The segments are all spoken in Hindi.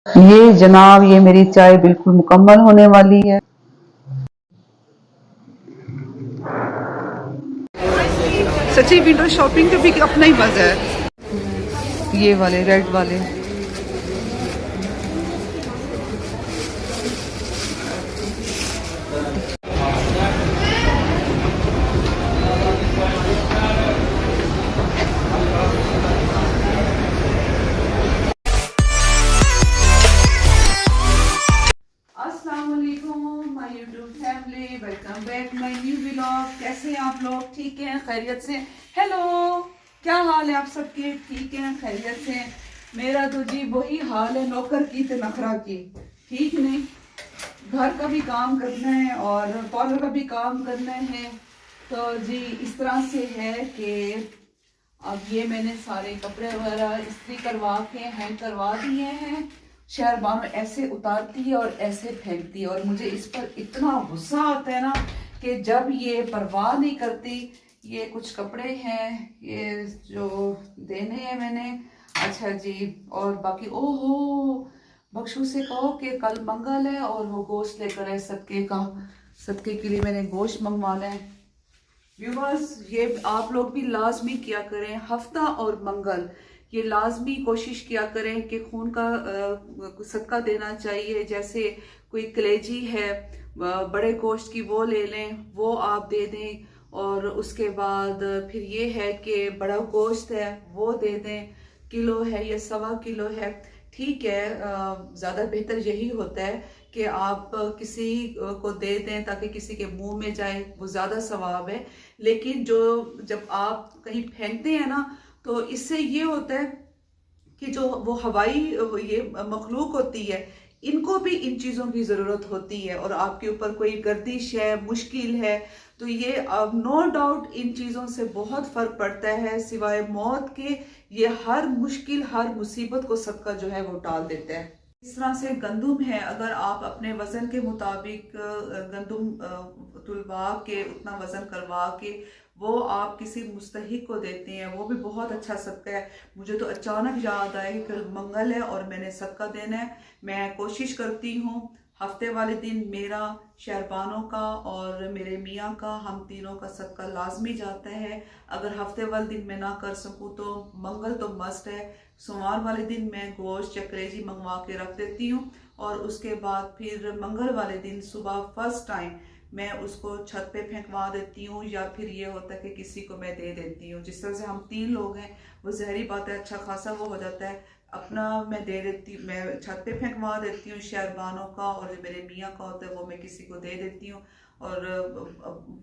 ये जनाब, ये मेरी चाय बिल्कुल मुकम्मल होने वाली है। सच्ची विंडो शॉपिंग का भी अपना ही मजा है। ये वाले रेड वाले my YouTube family, welcome back my new vlog. कैसे हैं आप लोग? ठीक हैं, खैरियत से? हेलो, क्या हाल है आप सबके? ठीक हैं, खैरियत से? मेरा तो जी वही हाल है, नौकर की तो नखरा की। ठीक नहीं, घर का भी काम करना है और पार्लर का भी काम करना है। तो जी इस तरह से है कि अब ये मैंने सारे कपड़े वगैरह इस्त्री करवा के हैंग करवा दिए हैं। शहरबानो ऐसे उतारती है और ऐसे फेंकती है और मुझे इस पर इतना गुस्सा आता है ना कि जब ये परवाह नहीं करती। ये कुछ कपड़े हैं ये जो देने हैं मैंने। अच्छा जी, और बाकी ओहो, बख्शू से कहो कि कल मंगल है और वो गोश्त लेकर आए सदके का। सदके के लिए मैंने गोश्त मंगवाना है। व्यूवर्स, ये आप लोग भी लाजमी किया करें, हफ्ता और मंगल ये लाजमी कोशिश किया करें कि खून का सदका देना चाहिए। जैसे कोई कलेजी है बड़े गोश्त की, वो ले लें, वो आप दे दें। और उसके बाद फिर ये है कि बड़ा गोश्त है वो दे दें, किलो है या 1.25 किलो है, ठीक है। ज़्यादा बेहतर यही होता है कि आप किसी को दे दें ताकि किसी के मुंह में जाए, वो ज़्यादा सवाब है। लेकिन जब आप कहीं फेंकते हैं ना, तो इससे ये होता है कि जो वो हवाई ये मखलूक होती है, इनको भी इन चीज़ों की ज़रूरत होती है। और आपके ऊपर कोई गर्दिश है, मुश्किल है, तो ये अब नो डाउट इन चीज़ों से बहुत फ़र्क पड़ता है। सिवाय मौत के ये हर मुश्किल, हर मुसीबत को सदका जो है वो टाल देता है। इस तरह से गंदुम है, अगर आप अपने वजन के मुताबिक गंदुम तुलवा के उतना वजन करवा के वो आप किसी मुस्तहिक को देते हैं, वो भी बहुत अच्छा सदका है। मुझे तो अचानक याद आया कि कल मंगल है और मैंने सदका देना है। मैं कोशिश करती हूँ हफ्ते वाले दिन मेरा, शहरबानों का और मेरे मियाँ का, हम तीनों का सदका लाजमी जाता है। अगर हफ्ते वाले दिन मैं ना कर सकूँ तो मंगल तो मस्ट है। सोमवार वाले दिन मैं गोश्त या कलेजी मंगवा के रख देती हूँ और उसके बाद फिर मंगल वाले दिन सुबह फर्स्ट टाइम मैं उसको छत पे फेंकवा देती हूँ, या फिर ये होता है कि किसी को मैं दे देती हूँ। जिस तरह से हम 3 लोग हैं, वो जहरी बात है, अच्छा खासा वो हो जाता है। अपना मैं दे देती, मैं छत पे फेंकवा देती हूँ शहरबानों का, और जो मेरे मियाँ का होता है वो मैं किसी को दे देती हूँ। और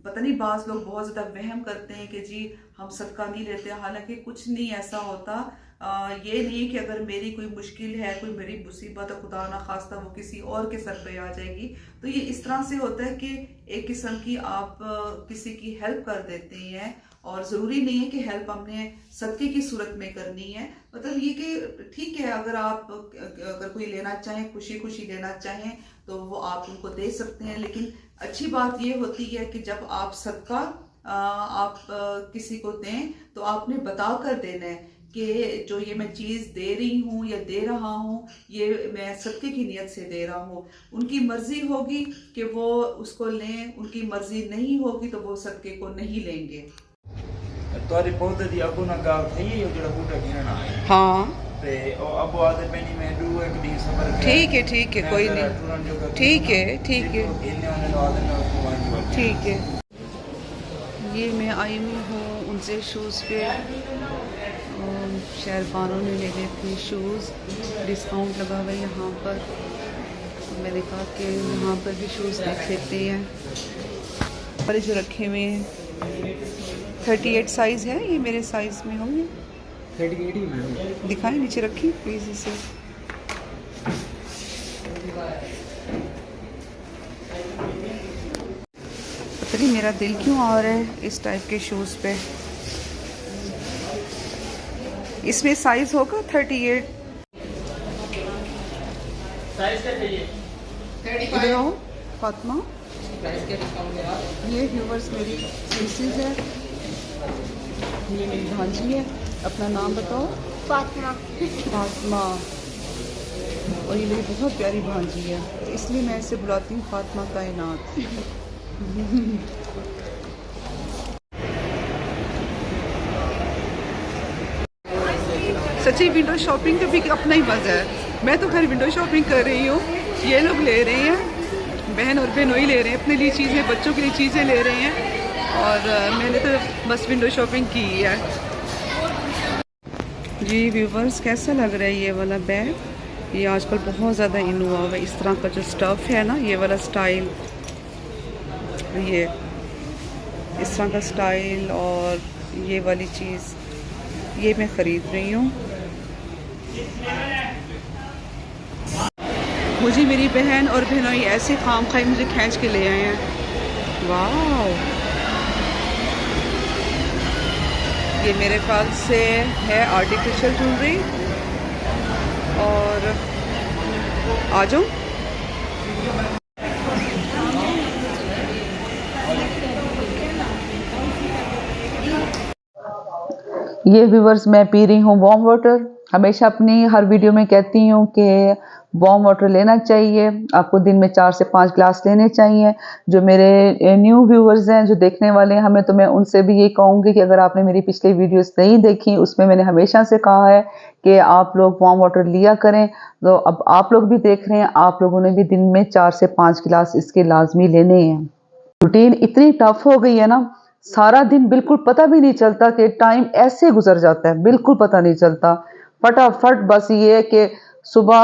पता नहीं, बाज़ लोग बहुत ज़्यादा वहम करते हैं कि जी हम सदका नहीं लेते, हालांकि कुछ नहीं ऐसा होता। ये नहीं कि अगर मेरी कोई मुश्किल है, कोई मेरी मुसीबत है, खुदा ना खास्ता वो किसी और के सर पे आ जाएगी। तो ये इस तरह से होता है कि एक किस्म की आप किसी की हेल्प कर देते हैं, और ज़रूरी नहीं है कि हेल्प हमने सदके की सूरत में करनी है। मतलब ये कि ठीक है, अगर कोई लेना चाहें, खुशी खुशी लेना चाहें, तो वो आप उनको दे सकते हैं। लेकिन अच्छी बात ये होती है कि जब आप सदका आप किसी को दें तो आपने बता कर देना है कि जो ये मैं चीज़ दे रही हूँ या दे रहा हूँ, ये मैं सदके की नियत से दे रहा हूँ। उनकी मर्जी होगी कि वो उसको लें, उनकी मर्जी नहीं होगी तो वो सदके को नहीं लेंगे। ਤੁਹਾਡੇ ਪੌਦੇ ਦੀ ਅੱਗੋਂ ਨਾ ਗੱਲ થઈ ਹੈ ਜਿਹੜਾ ਬੂਟਾ ਗਿਣਨਾ ਹੈ। हाँ ਤੇ ਉਹ ਅੱਬੋ ਆਦੇ ਪੈਣੀ ਮੈਂ ਦੂ ਇੱਕ ਦਿਨ ਸਬਰ ਕਰ। ठीक है, कोई नहीं, ठीक है ठीक है। ये मैं आई हुई हूँ उनसे शूज़ पे, शहरबानों ने ले लिए थे शूज़, डिस्काउंट लगा हुआ है यहाँ पर। तो मैंने कहा कि यहाँ पर भी शूज़ देख लेते हैं। और जो रखे हुए हैं 38 साइज़ है, ये मेरे साइज़ में होंगे। 38 ही मैम दिखाएं, नीचे रखी प्लीज़ इसे। पता नहीं मेरा दिल क्यों आ रहा है इस टाइप के शूज़ पे। इसमें साइज़ होगा 38। साइज क्या चाहिए? इधर आओ फातिमा, ये व्यूवर्स मेरी मिसेज है, ये मेरी भांजी है। अपना नाम बताओ। फातिमा। फातिमा, और ये मेरी बहुत प्यारी भांजी है, तो इसलिए मैं इसे बुलाती हूँ फातिमा कायनात। सच्ची विंडो शॉपिंग का भी अपना ही मज़ा है। मैं तो खैर विंडो शॉपिंग कर रही हूँ, ये लोग ले रहे हैं, बहन और बहनोई ले रहे हैं अपने लिए चीज़ें, बच्चों के लिए चीज़ें ले रहे हैं, और मैंने तो बस विंडो शॉपिंग की है। जी व्यूवर्स, कैसा लग रहा है ये वाला बैग? ये आजकल बहुत ज़्यादा इन हुआ हुआ है, इस तरह का जो स्टफ़ है ना, ये वाला स्टाइल, ये इस तरह का स्टाइल और ये वाली चीज़, ये मैं ख़रीद रही हूँ। मुझे मेरी बहन और बहनोई ऐसे खाम खाई मुझे खींच के ले आए हैं। वाह, ये मेरे ख्याल से है आर्टिफिशियल ज्वेलरी। और आ जाओ, ये व्यूवर्स मैं पी रही हूँ वार्म वाटर। हमेशा अपनी हर वीडियो में कहती हूँ कि वार्म वाटर लेना चाहिए, आपको दिन में 4 से 5 ग्लास लेने चाहिए। जो मेरे न्यू व्यूवर्स हैं, जो देखने वाले हैं हमें, तो मैं उनसे भी ये कहूँगी कि अगर आपने मेरी पिछली वीडियोस नहीं देखी, उसमें मैंने हमेशा से कहा है कि आप लोग वार्म वाटर लिया करें। तो अब आप लोग भी देख रहे हैं, आप लोगों ने भी दिन में 4 से 5 गिलास इसके लाजमी लेने हैं। रूटीन इतनी टफ हो गई है ना, सारा दिन बिल्कुल पता भी नहीं चलता कि टाइम ऐसे गुजर जाता है, बिल्कुल पता नहीं चलता। फटाफट बस ये है कि सुबह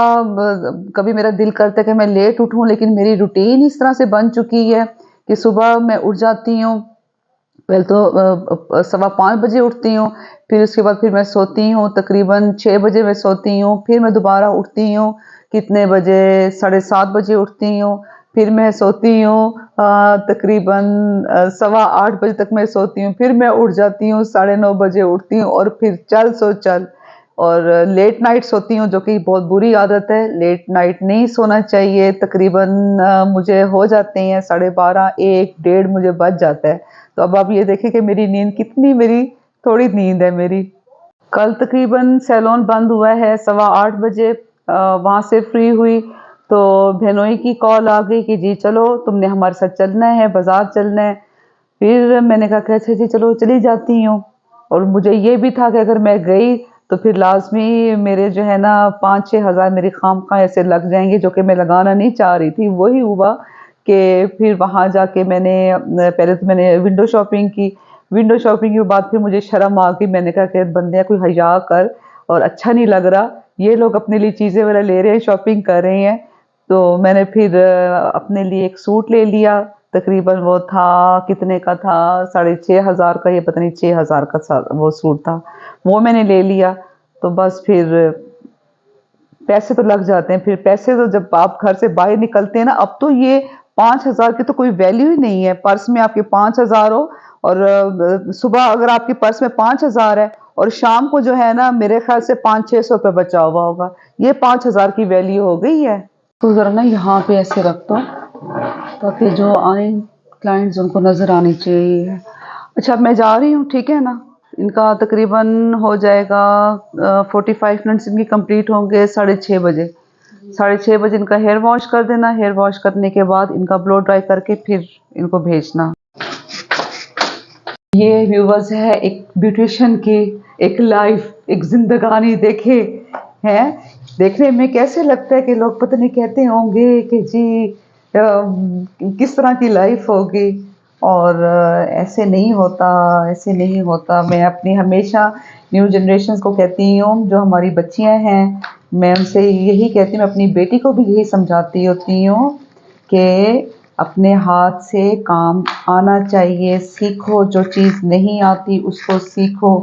कभी मेरा दिल करता है कि मैं लेट उठूं, लेकिन मेरी रूटीन इस तरह से बन चुकी है कि सुबह मैं उठ जाती हूँ, पहले तो 5:15 बजे उठती हूँ, फिर उसके बाद फिर मैं सोती हूँ, तकरीबन 6 बजे मैं सोती हूँ, फिर मैं दोबारा उठती हूँ कितने बजे, 7:30 बजे उठती हूँ, फिर मैं सोती हूँ तकरीबन 8:15 बजे तक मैं सोती हूँ, फिर मैं उठ जाती हूँ 9:30 बजे उठती हूँ, और फिर चल सो चल। और लेट नाइट सोती हूँ, जो कि बहुत बुरी आदत है, लेट नाइट नहीं सोना चाहिए। तकरीबन मुझे हो जाते हैं 12:30, 1, 1:30 मुझे बज जाता है। तो अब आप ये देखें कि मेरी नींद कितनी, मेरी थोड़ी नींद है मेरी। कल तकरीबन सैलून बंद हुआ है 8:15 बजे, वहाँ से फ्री हुई तो बहनोई की कॉल आ गई कि जी चलो तुमने हमारे साथ चलना है, बाज़ार चलना है। फिर मैंने कहा कि अच्छा जी चलो चली जाती हूँ। और मुझे ये भी था कि अगर मैं गई तो फिर लाजमी मेरे जो है ना 5-6 हज़ार मेरी खामखा ऐसे लग जाएंगे, जो कि मैं लगाना नहीं चाह रही थी। वही हुआ कि फिर वहाँ जाके मैंने पहले तो मैंने विंडो शॉपिंग की, विंडो शॉपिंग के बाद फिर मुझे शर्म आ गई। मैंने कहा कि बंदे कोई हया कर, और अच्छा नहीं लग रहा, ये लोग अपने लिए चीज़ें वगैरह ले रहे हैं, शॉपिंग कर रहे हैं। तो मैंने फिर अपने लिए एक सूट ले लिया, तकरीबन वो था, कितने का था, 6,500 का, ये पता नहीं 6,000 का वो सूट था, वो मैंने ले लिया। तो बस फिर पैसे तो लग जाते हैं, फिर पैसे तो जब आप घर से बाहर निकलते हैं ना, अब तो ये 5,000 की तो कोई वैल्यू ही नहीं है। पर्स में आपके 5,000 हो, और सुबह अगर आपके पर्स में 5,000 है, और शाम को जो है ना मेरे ख्याल से 500-600 रुपये बचा हुआ होगा, ये 5,000 की वैल्यू हो गई है। तो ज़रा ना यहाँ पे ऐसे रख दो ताकि जो आए क्लाइंट्स उनको नज़र आनी चाहिए। अच्छा, अब मैं जा रही हूँ, ठीक है ना। इनका तकरीबन हो जाएगा 45 मिनट्स इनकी कंप्लीट होंगे 6:30 बजे। 6:30 बजे इनका हेयर वॉश कर देना। हेयर वॉश करने के बाद इनका ब्लो ड्राई करके फिर इनको भेजना। ये व्यूवर्स है एक ब्यूटिशियन की एक लाइफ, एक जिंदगानी देखे हैं। देखने में कैसे लगता है कि लोग पता नहीं कहते होंगे कि जी किस तरह की लाइफ होगी, और ऐसे नहीं होता, ऐसे नहीं होता। मैं अपनी हमेशा न्यू जनरेशन को कहती हूँ, जो हमारी बच्चियाँ हैं, मैं उनसे यही कहती हूँ, अपनी बेटी को भी यही समझाती होती हूँ कि अपने हाथ से काम आना चाहिए, सीखो, जो चीज़ नहीं आती उसको सीखो।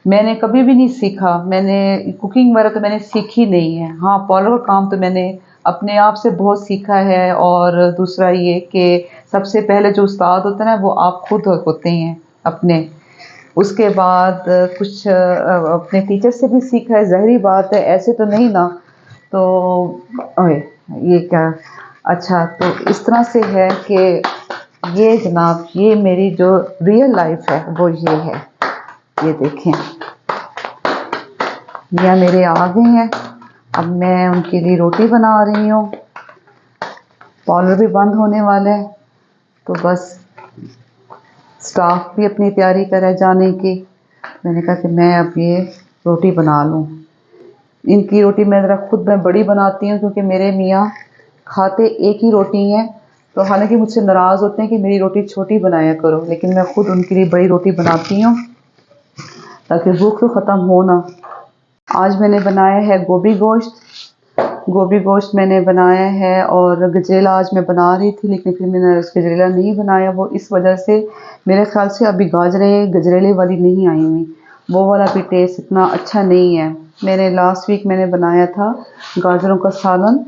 मैंने कभी भी नहीं सीखा, मैंने कुकिंग वगैरह तो मैंने सीखी नहीं है। हाँ, पार्लर का काम तो मैंने अपने आप से बहुत सीखा है। और दूसरा ये कि सबसे पहले जो उस्ताद होता है ना, वो आप खुद होते हैं अपने। उसके बाद कुछ अपने टीचर से भी सीखा है, ज़ाहिरी बात है, ऐसे तो नहीं ना। तो ओए ये क्या, अच्छा तो इस तरह से है कि ये जनाब, ये मेरी जो रियल लाइफ है वो ये है। ये देखें, मियाँ मेरे आ गए हैं, अब मैं उनके लिए रोटी बना रही हूँ। पार्लर भी बंद होने वाला है, तो बस स्टाफ भी अपनी तैयारी करे जाने की। मैंने कहा कि मैं अब ये रोटी बना लूँ। इनकी रोटी मैं ज़रा खुद मैं बड़ी बनाती हूँ, क्योंकि मेरे मियाँ खाते एक ही रोटी हैं। तो हालांकि मुझसे नाराज़ होते हैं कि मेरी रोटी छोटी बनाया करो, लेकिन मैं खुद उनके लिए बड़ी रोटी बनाती हूँ ताकि भूख तो ख़त्म हो ना। आज मैंने बनाया है गोभी गोश्त। गोभी गोश्त मैंने बनाया है, और गजरेला आज मैं बना रही थी, लेकिन फिर मैंने गजरेला नहीं बनाया। वो इस वजह से, मेरे ख्याल से अभी गाजरें गजरेले वाली नहीं आई हुई, वो वाला भी टेस्ट इतना अच्छा नहीं है। मैंने लास्ट वीक मैंने बनाया था गाजरों का सालन,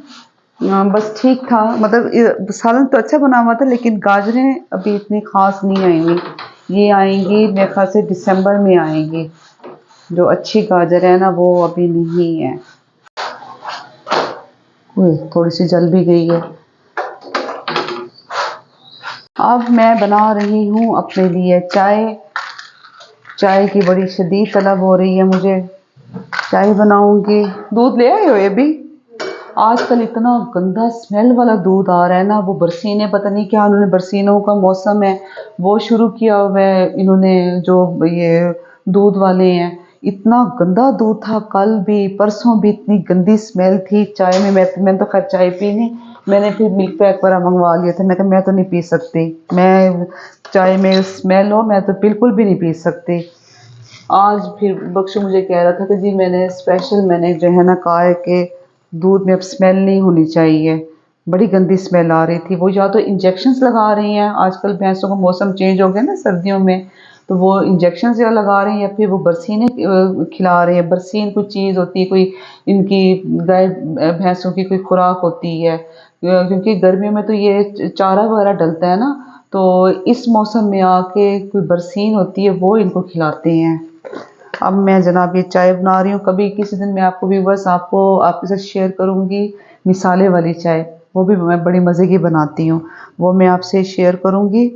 बस ठीक था। मतलब सालन तो अच्छा बना हुआ था, लेकिन गाजरें अभी इतनी ख़ास नहीं आई हुई। ये आएंगी मेरे ख्याल से दिसंबर में आएंगी। जो अच्छी गाजर है ना, वो अभी नहीं है। थोड़ी सी जल भी गई है। अब मैं बना रही हूँ अपने लिए चाय। चाय की बड़ी शदीद तलब हो रही है मुझे। चाय बनाऊंगी। दूध ले आए हो ये भी? आजकल इतना गंदा स्मेल वाला दूध आ रहा है ना, वो बरसीने, पता नहीं क्या उन्होंने, बरसीनों का मौसम है वो शुरू किया हुआ है इन्होंने, जो ये दूध वाले हैं। इतना गंदा दूध था, कल भी परसों भी इतनी गंदी स्मेल थी चाय में। मैंने तो खैर चाय पी नहीं, मैंने फिर मिल्क पैक वाला मंगवा लिया था। मैं तो नहीं पी सकती, मैं चाय में स्मेल हो मैं तो बिल्कुल भी नहीं पी सकती। आज फिर बख्शू मुझे कह रहा था कि जी मैंने स्पेशल, मैंने जो है ना कहा है कि दूध में अब स्मेल नहीं होनी चाहिए। बड़ी गंदी स्मेल आ रही थी। वो या तो इंजेक्शन्स लगा रही हैं, आजकल भैंसों का मौसम चेंज हो गया ना सर्दियों में, तो वो इंजेक्शन या लगा रहे हैं, या फिर वो बरसीने खिला रहे हैं। बरसीन कोई चीज़ होती है, कोई इनकी गाय भैंसों की कोई खुराक होती है, क्योंकि गर्मियों में तो ये चारा वगैरह डलता है ना, तो इस मौसम में आके कोई बरसीन होती है वो इनको खिलाते हैं। अब मैं जनाब ये चाय बना रही हूँ। कभी किसी दिन मैं आपको व्यूअर्स आपके साथ शेयर करूँगी मिसाले वाली चाय, वो भी मैं बड़ी मज़े की बनाती हूँ, वो मैं आपसे शेयर करूँगी।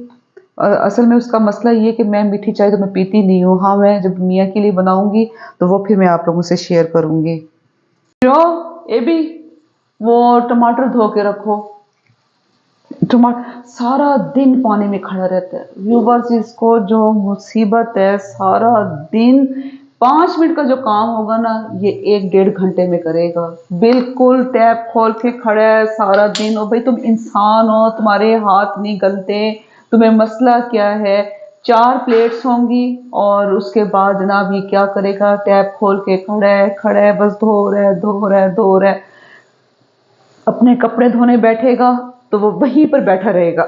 असल में उसका मसला ये कि मैं मीठी चाय तो मैं पीती नहीं हूँ। हाँ, मैं जब मियाँ के लिए बनाऊँगी तो वो फिर मैं आप लोगों से शेयर करूँगी। जो ये भी वो टमाटर धो के रखो। टमाटर सारा दिन पानी में खड़ा रहता है व्यूवर्स। इसको जो मुसीबत है, सारा दिन 5 मिनट का जो काम होगा ना, ये 1-1.5 घंटे में करेगा। बिल्कुल टैप खोल के खड़ा है सारा दिन। ओ भाई, तुम इंसान हो, तुम्हारे हाथ नहीं गलते, तुम्हें मसला क्या है? 4 प्लेट्स होंगी और उसके बाद जनाब ये क्या करेगा, टैप खोल के खड़ा है बस धो रहा है। अपने कपड़े धोने बैठेगा तो वो वहीं पर बैठा रहेगा।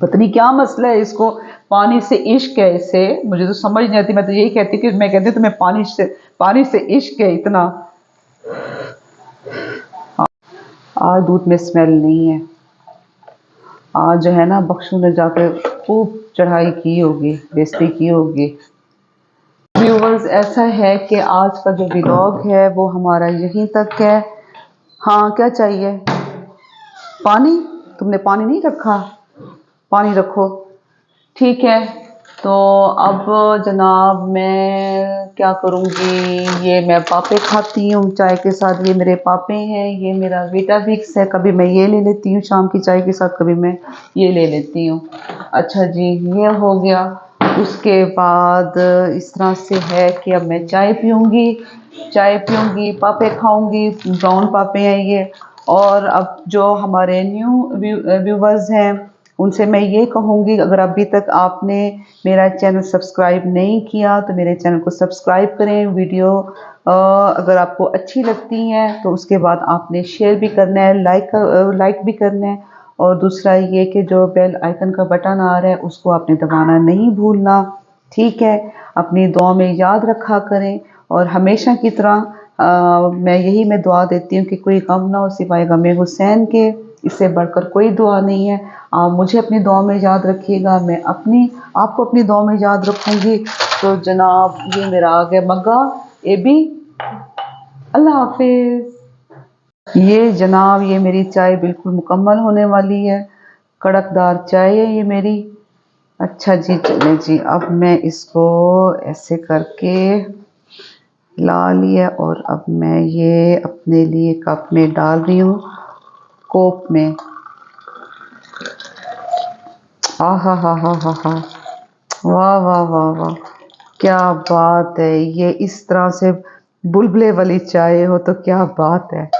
पता नहीं क्या मसला है इसको, पानी से इश्क है इसे, मुझे तो समझ नहीं आती। मैं तो यही कहती कि मैं कहती तुम्हें पानी से इश्क है इतना। आज दूध में स्मेल नहीं है। आज जो है ना बख्शू ने जाकर खूब चढ़ाई की होगी, बेइज्जती की होगी। व्यूवर्स, ऐसा है कि आज का जो व्लॉग है वो हमारा यहीं तक है। हाँ, क्या चाहिए? पानी? तुमने पानी नहीं रखा? पानी रखो, ठीक है। तो अब जनाब मैं क्या करूँगी, ये मैं पापे खाती हूँ चाय के साथ। ये मेरे पापे हैं, ये मेरा वीटाविक्स है। कभी मैं ये ले लेती हूँ शाम की चाय के साथ, कभी मैं ये ले लेती हूँ। अच्छा जी, ये हो गया। उसके बाद इस तरह से है कि अब मैं चाय पीऊँगी, पापे खाऊँगी। ब्राउन पापे हैं ये। और अब जो हमारे न्यू व्यूवर्स हैं उनसे मैं ये कहूँगी, अगर अभी तक आपने मेरा चैनल सब्सक्राइब नहीं किया तो मेरे चैनल को सब्सक्राइब करें। वीडियो अगर आपको अच्छी लगती हैं तो उसके बाद आपने शेयर भी करना है, लाइक भी करना है। और दूसरा ये कि जो बेल आइकन का बटन आ रहा है उसको आपने दबाना नहीं भूलना, ठीक है। अपनी दुआ में याद रखा करें। और हमेशा की तरह मैं दुआ देती हूँ कि कोई गम ना हो सिवाय गम हुसैन के। इससे बढ़कर कोई दुआ नहीं है। आप मुझे अपनी दुआ में याद रखिएगा, मैं आपको अपनी दुआ में याद रखूँगी। तो जनाब ये मेरा आ गया मग्गा, ये भी। अल्लाह हाफिज़। ये जनाब ये मेरी चाय बिल्कुल मुकम्मल होने वाली है। कड़कदार चाय है ये मेरी। अच्छा जी, चले जी, अब मैं इसको ऐसे करके ला लिया और अब मैं ये अपने लिए कप में डाल रही हूँ, कोप में। आहा हा हा हा हा, वाह वाह वाह वाह, क्या बात है। ये इस तरह से बुलबुले वाली चाय हो तो क्या बात है।